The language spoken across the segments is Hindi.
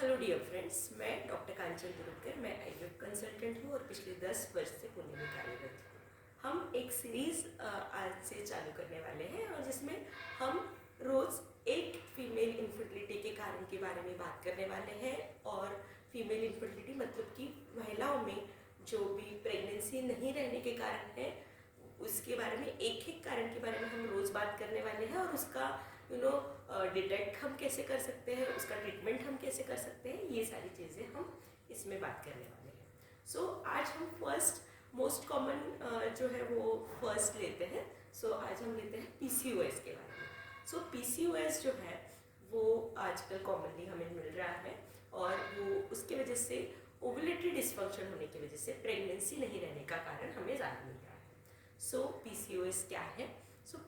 हेलो डियर फ्रेंड्स, मैं डॉक्टर कांचन दुरुकर, मैं आईवीएफ कंसल्टेंट हूँ और पिछले 10 वर्ष से पुणे में कार्यरत हूँ। हम एक सीरीज़ आज से चालू करने वाले हैं और जिसमें हम रोज़ एक फीमेल इनफर्टिलिटी के कारण के बारे में बात करने वाले हैं। और फीमेल इनफर्टिलिटी मतलब कि महिलाओं में जो भी प्रेगनेंसी नहीं रहने के कारण है उसके बारे में एक एक कारण के बारे में हम रोज़ बात करने वाले हैं और उसका डिटेक्ट हम कैसे कर सकते हैं, उसका ट्रीटमेंट हम कैसे कर सकते हैं, ये सारी चीज़ें हम इसमें बात करने वाले हैं। सो आज हम फर्स्ट मोस्ट कॉमन जो है वो फर्स्ट लेते हैं। आज हम लेते हैं पीसीओएस के बारे में। पीसीओएस जो है वो आजकल कॉमनली हमें मिल रहा है और वो उसके वजह से ओवुलेटरी डिस्फंक्शन होने की वजह से प्रेगनेंसी नहीं रहने का कारण हमें ज़्यादा मिल रहा है। पीसीओएस क्या है?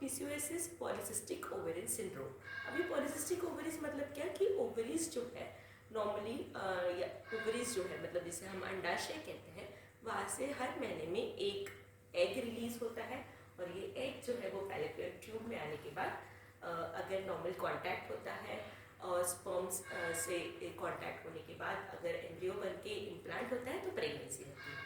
PCOS is polycystic ovarian syndrome. अभी पॉलीसिस्टिक ओवरीज मतलब क्या कि ओवरीज जो है नॉर्मली या ओवरीज जो है मतलब जिसे हम अंडाशय कहते हैं, वहाँ से हर महीने में एक एग रिलीज होता है और ये एग जो है वो फैलोपियन ट्यूब में आने के बाद अगर नॉर्मल कांटेक्ट होता है और स्पर्म्स से कांटेक्ट होने के बाद अगर एम्ब्रियो बन के इम्प्लांट होता है तो प्रेगनेंसी होती है।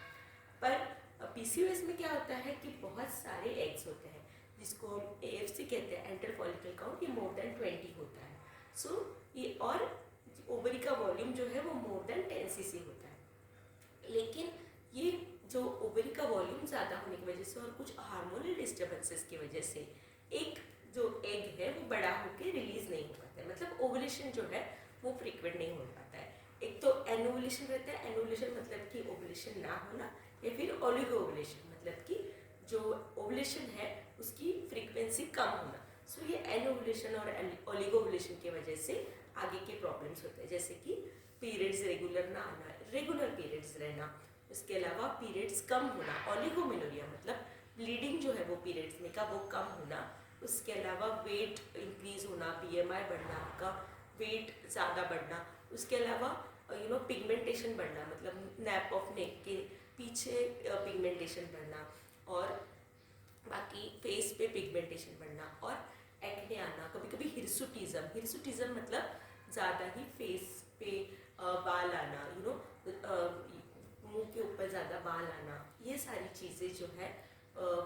पर पीसीओएस में क्या होता है कि बहुत सारे एग्स होते हैं जिसको हम एएफसी कहते हैं, एंटर फॉलिकल काउंट, ये मोर देन 20 होता है। ये और ओवरी का वॉल्यूम जो है वो मोर देन 10 सीसी होता है। लेकिन ये जो ओवरी का वॉल्यूम ज़्यादा होने की वजह से और कुछ हार्मोनल डिस्टर्बेंसेस की वजह से एक जो एग है वो बड़ा होकर रिलीज नहीं हो पाता है, मतलब ओवुलेशन जो है वो फ्रीक्वेंट नहीं हो पाता है। एक तो एनोवुलेशन रहता है, एनोवुलेशन मतलब कि ओवुलेशन ना होना, या फिर ओलिगो ओवुलेशन मतलब कि जो ओवुलेशन है उसकी फ्रीक्वेंसी कम होना। ये एनोवुलेशन और ओलिगोवुलेशन की वजह से आगे के प्रॉब्लम्स होते हैं, जैसे कि पीरियड्स रेगुलर ना आना, रेगुलर पीरियड्स रहना, उसके अलावा पीरियड्स कम होना, ओलिगोमेनोरिया मतलब ब्लीडिंग जो है वो पीरियड्स में का वो कम होना, उसके अलावा वेट इंक्रीज होना, बीएमआई बढ़ना, आपका वेट ज़्यादा बढ़ना, उसके अलावा पिगमेंटेशन बढ़ना, मतलब नैप ऑफ नेक के पीछे पिगमेंटेशन बढ़ना, और बाकी फेस पे पिगमेंटेशन बढ़ना, और एक्ने आना, कभी कभी हिरसुटिज्म मतलब ज़्यादा ही फेस पे बाल आना, मुंह के ऊपर ज़्यादा बाल आना, ये सारी चीज़ें जो है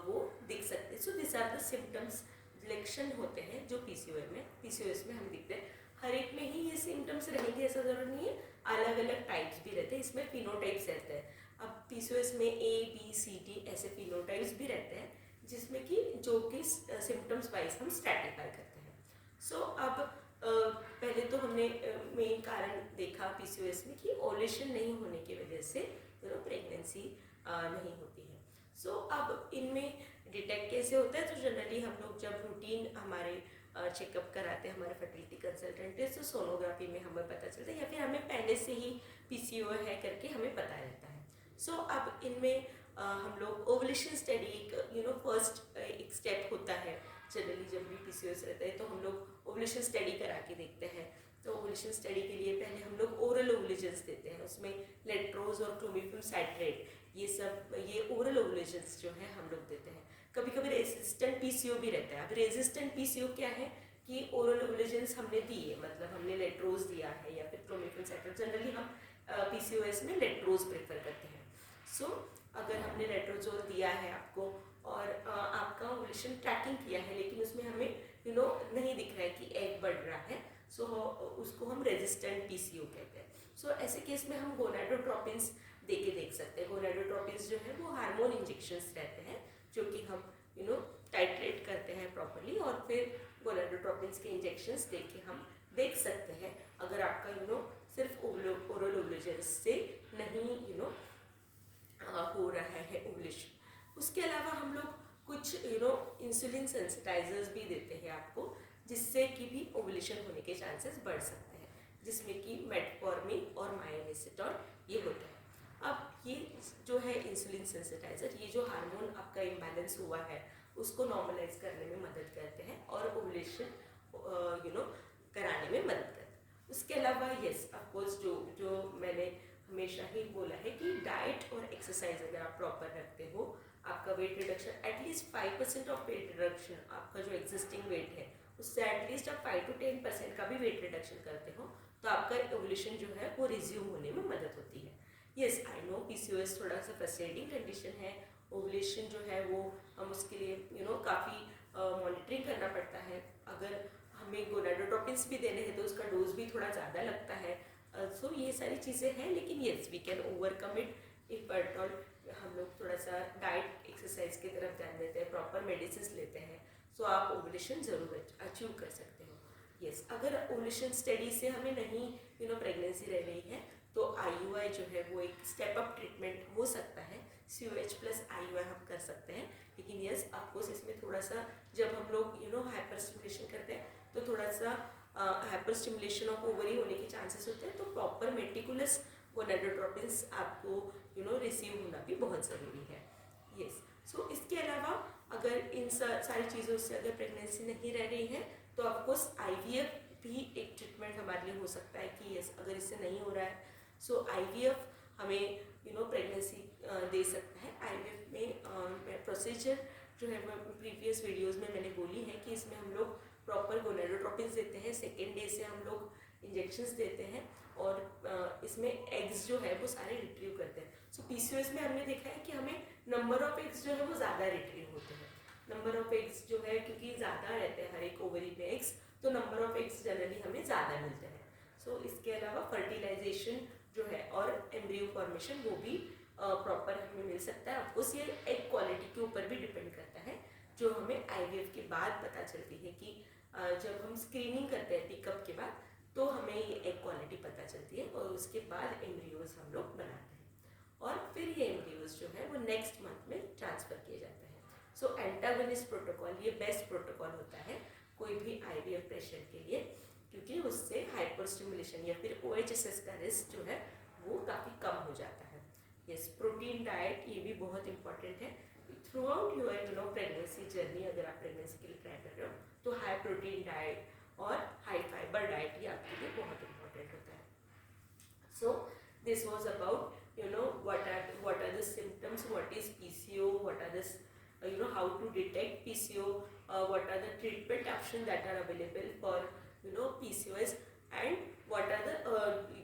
वो दिख सकते हैं। दिस आर द सिम्टम्स, लक्षण होते हैं जो पीसीओएस में हम दिखते हैं। हर एक में ही ये सिम्टम्स रहेंगे ऐसा ज़रूरी नहीं है, अलग अलग टाइप्स भी रहते हैं, इसमें फिनोटाइप्स रहते हैं। अब पीसीओएस में ए बी सी डी ऐसे फिनोटाइप्स भी रहते हैं जिसमें कि जो कि सिम्टम्स वाइज हम स्ट्रैटिफाई करते हैं। अब पहले तो हमने मेन कारण देखा पीसीओएस में कि ओवुलेशन नहीं होने की वजह से प्रेगनेंसी नहीं होती है। अब इनमें डिटेक्ट कैसे होता है? तो जनरली हम लोग जब रूटीन हमारे चेकअप कराते हैं हमारे फर्टिलिटी कंसल्टेंट है, तो सोनोग्राफी में हमें पता चलता है या फिर हमें पहले से ही पीसीओ है करके हमें पता रहता है। अब इनमें हम लोग ओवुलेशन स्टडी फर्स्ट एक स्टेप होता है। जनरली जब भी पीसीओएस रहता है तो हम लोग ओवुलेशन स्टडी करा के देखते हैं। तो ओवुलेशन स्टडी के लिए पहले हम लोग ओरल ओवुलेशंस देते हैं, उसमें लेट्रोज और क्लोमिफेम साइट्रेट, ये ओरल ओवुलेशंस जो है हम लोग देते हैं। कभी कभी रेजिस्टेंट पीसीओ भी रहता है। अब रेजिस्टेंट पीसीओ क्या है कि ओरल ओवुलेशंस हमने दिए, मतलब हमने लेट्रोज दिया है या फिर क्लोमिफेम साइट्रेट, जनरली हम पीसीओएस में लेट्रोज प्रेफर करते हैं। अगर हमने लेट्रोजोल दिया है आपको और आपका ओवुलेशन ट्रैकिंग किया है लेकिन उसमें हमें नहीं दिख रहा है कि एग बढ़ रहा है, उसको हम रेजिस्टेंट पीसीओ कहते हैं। ऐसे केस में हम गोनाडोट्रोपिन्स दे के देख सकते हैं। गोनाडोट्रोपिन्स जो है वो हार्मोन इंजेक्शंस रहते हैं जो कि हम टाइट्रेट करते हैं प्रॉपरली, और फिर गोनाडोट्रोपिन्स के इंजेक्शंस दे के हम देख सकते हैं अगर आपका सिर्फ ओरल ओवुलेशन से नहीं हो रहा है ओवुलेशन। उसके अलावा हम लोग कुछ इंसुलिन सेंसिटाइजर्स भी देते हैं आपको, जिससे कि भी ओवुलेशन होने के चांसेस बढ़ सकते हैं, जिसमें कि मेटफॉर्मिन और मायोनिसिटोल ये होता है। अब ये जो है इंसुलिन सेंसिटाइजर, ये जो हार्मोन आपका इम्बैलेंस हुआ है उसको नॉर्मलाइज करने में मदद करते हैं और ओवुलेशन कराने में मदद करते हैं। उसके अलावा यस ऑफकोर्स जो मैंने हमेशा ही बोला है कि डाइट और एक्सरसाइज अगर आप प्रॉपर रखते हो, आपका weight reduction at least 5% of weight reduction, आपका जो एग्जिस्टिंग वेट है उससे एटलीस्ट आप 5 to 10% का भी वेट रिडक्शन करते हो तो आपका ओव्यूलेशन जो है वो रिज्यूम होने में मदद होती है। यस आई नो पीसीओएस थोड़ा सा फ्रस्ट्रेटिंग कंडीशन है। ओव्यूलेशन जो है वो हम उसके लिए काफ़ी मॉनिटरिंग करना पड़ता है। अगर हमें गोनाडोट्रोपिन्स भी देने हैं तो उसका डोज भी थोड़ा ज़्यादा लगता है। सो ये सारी चीज़ें हैं, लेकिन yes we can overcome it if at all हम लोग थोड़ा सा डाइट एक्सरसाइज की तरफ ध्यान देते हैं, प्रॉपर मेडिसिन लेते हैं, सो आप ओव्यूलेशन ज़रूर अचीव कर सकते हो। यस अगर ओव्यूलेशन स्टडी से हमें नहीं प्रेगनेंसी रह रही है तो IUI जो है वो एक स्टेप अप ट्रीटमेंट हो सकता है। COH प्लस IUI हम कर सकते हैं, लेकिन यस ऑफकोर्स इसमें थोड़ा सा जब हम लोग हाइपर स्टिमुलेशन करते हैं तो थोड़ा सा हाइपर स्टिमुलेशन ऑफ ओवरी होने के चांसेस होते हैं, तो प्रॉपर मेटिकुलस गोनाडोट्रोपिन्स आपको रिसीव होना भी बहुत ज़रूरी है। यस सो इसके अलावा अगर इन सारी चीज़ों से अगर प्रेगनेंसी नहीं रह रही है तो ऑफकोर्स IVF भी एक ट्रीटमेंट हमारे लिए हो सकता है कि यस अगर इससे नहीं हो रहा है सो IVF हमें प्रेगनेंसी दे सकता है। IVF में प्रोसीजर जो है वो प्रीवियस वीडियोस में मैंने बोली है कि इसमें हम लोग प्रॉपर गोनाडोट्रोपिन्स देते हैं, सेकेंड डे से हम लोग इंजेक्शंस देते हैं और इसमें एग्स जो है वो सारे रिट्रीव करते हैं। सो PCOS में हमने देखा है कि हमें नंबर ऑफ एग्स जो है वो ज़्यादा रिट्रीव होते हैं। नंबर ऑफ एग्स जो है क्योंकि ज़्यादा रहते हैं हर एक ओवरी में एग्स, तो नंबर ऑफ एग्स जनरली हमें ज़्यादा मिलते हैं। सो इसके अलावा फर्टिलाइजेशन जो है और एम्ब्रियो फॉर्मेशन वो भी प्रॉपर हमें मिल सकता है। ऑफकोर्स ये एग क्वालिटी के ऊपर भी डिपेंड करता है, जो हमें IVF के बाद पता चलती है कि जब हम स्क्रीनिंग करते हैं पिकअप के बाद तो हमें ये एग क्वालिटी पता चलती है और उसके बाद एम्ब्रियोज हम लोग बनाते हैं और फिर ये एम्ब्रियोज जो है वो नेक्स्ट मंथ में ट्रांसफ़र किए जाते हैं। सो एंटागोनिस्ट प्रोटोकॉल ये बेस्ट प्रोटोकॉल होता है कोई भी IVF पेशेंट के लिए, क्योंकि उससे हाइपर स्टिमुलेशन या फिर OHSS का रिस्क जो है वो काफ़ी कम हो जाता है। यस प्रोटीन डाइट ये भी बहुत इंपॉर्टेंट है through out your pregnancy journey. अगर आप प्रेगनेंसी के लिए ट्राई कर रहे हो तो हाई प्रोटीन डाइट और हाई फाइबर डाइट ये आपके लिए बहुत इंपॉर्टेंट होता है। So this was about what are the symptoms, what is PCO, what are the how to detect PCO, what are the treatment options that are available for PCOS, and what are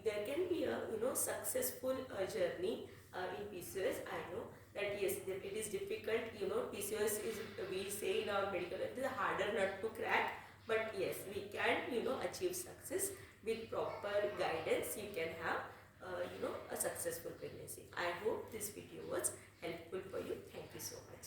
there can be a successful journey in PCOS. I know that yes it is difficult, PCOS is, we say in our medical, it is a harder nut to crack, but yes we can achieve success with proper guidance. You can have a successful pregnancy. I hope this video was helpful for you. Thank you so much.